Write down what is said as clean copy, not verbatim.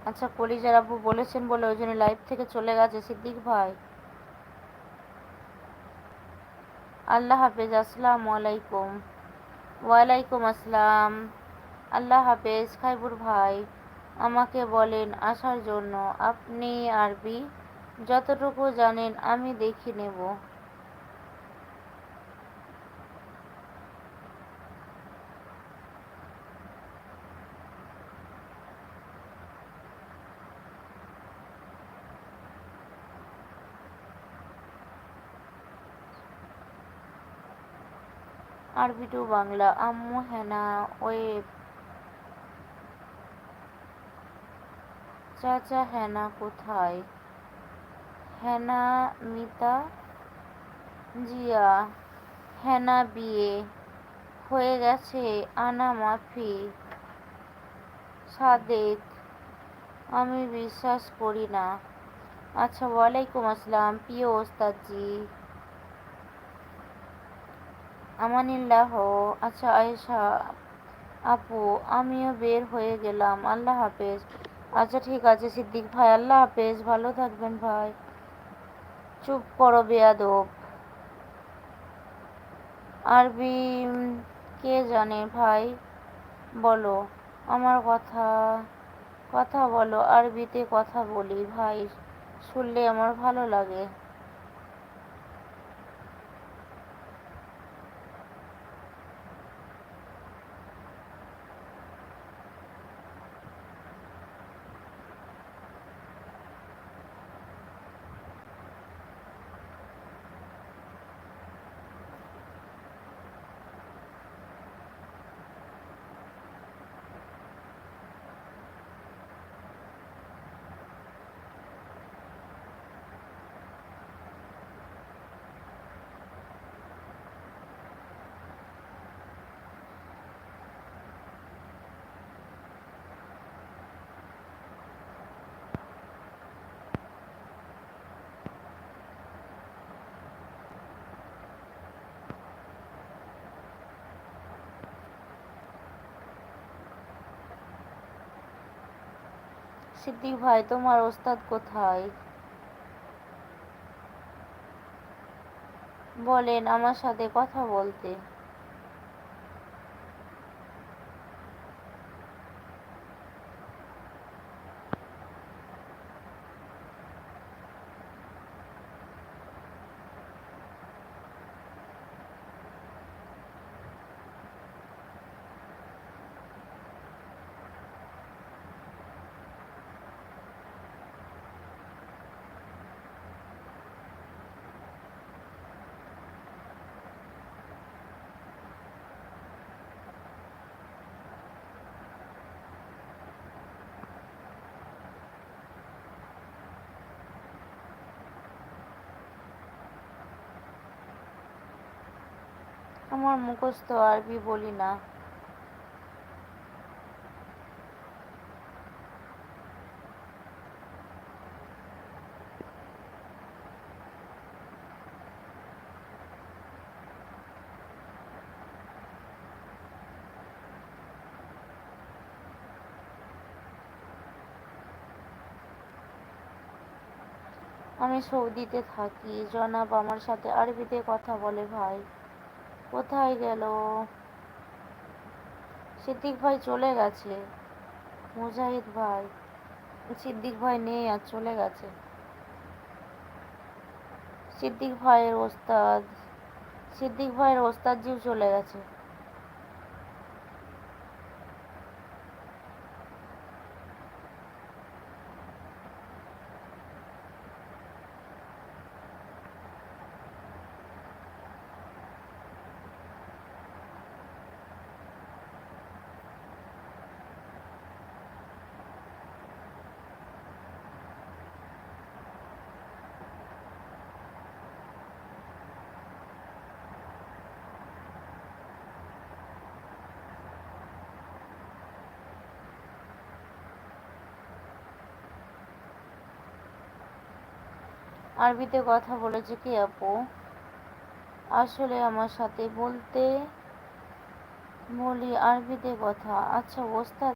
আচ্ছা, কলিজার আপু বলেছেন বলে ওই জন্য লাইভ থেকে চলে গেছে সিদ্দিক ভাই। আল্লাহ হাফেজ, আসসালামু আলাইকুম। ওয়ালাইকুম আসসালাম। আল্লাহ হাফেজ। খাইবুর ভাই আমাকে বলেন আসার জন্য। আপনি আরবি যতটুকু জানেন আমি দেখে নেব। আরবি টু বাংলা। আম্মু হেনা ওয়েব। চাচা হেনা কোথায়? হেনা মিতা জিয়া। হেনা বিয়ে হয়ে গেছে। আনা মাফি সাদেক। আমি বিশ্বাস করি না। আচ্ছা, ওয়ালাইকুম আসসালাম প্রিয় ওস্তাদজি। আমানিল্লাহ। আচ্ছা আয়েশা আপু, আমিও বের হয়ে গেলাম, আল্লাহ হাফেজ। আচ্ছা ঠিক আছে সিদ্দিক ভাই, আল্লাহ হাফেজ, ভালো থাকবেন ভাই। চুপ করো বেয়াদব। আরবি কে জানে ভাই? বলো আমার কথা কথা বলো, আরবিতে কথা বলি ভাই, শুনলে আমার ভালো লাগে। সিদ্দিক ভাই তোমার ওস্তাদ কোথায়? বলেন আমার সাথে কথা বলতে। আমার মুখস্থ, আরবি বলি না। আমি সৌদিতে থাকি। জনাব আমার সাথে আরবিতে কথা বলে ভাই। কোথায় গেল? সিদ্দিক ভাই চলে গেছে। মুজাহিদ ভাই, সিদ্দিক ভাই নেই আর, চলে গেছে। সিদ্দিক ভাইয়ের ওস্তাদ, সিদ্দিক ভাইয়ের ওস্তাদজিও চলে গেছে। আরবিতে কথা বলেছে কি আপু? আসলে আমার সাথে বলতে বলি আরবিতে কথা। আচ্ছা ওস্তাদ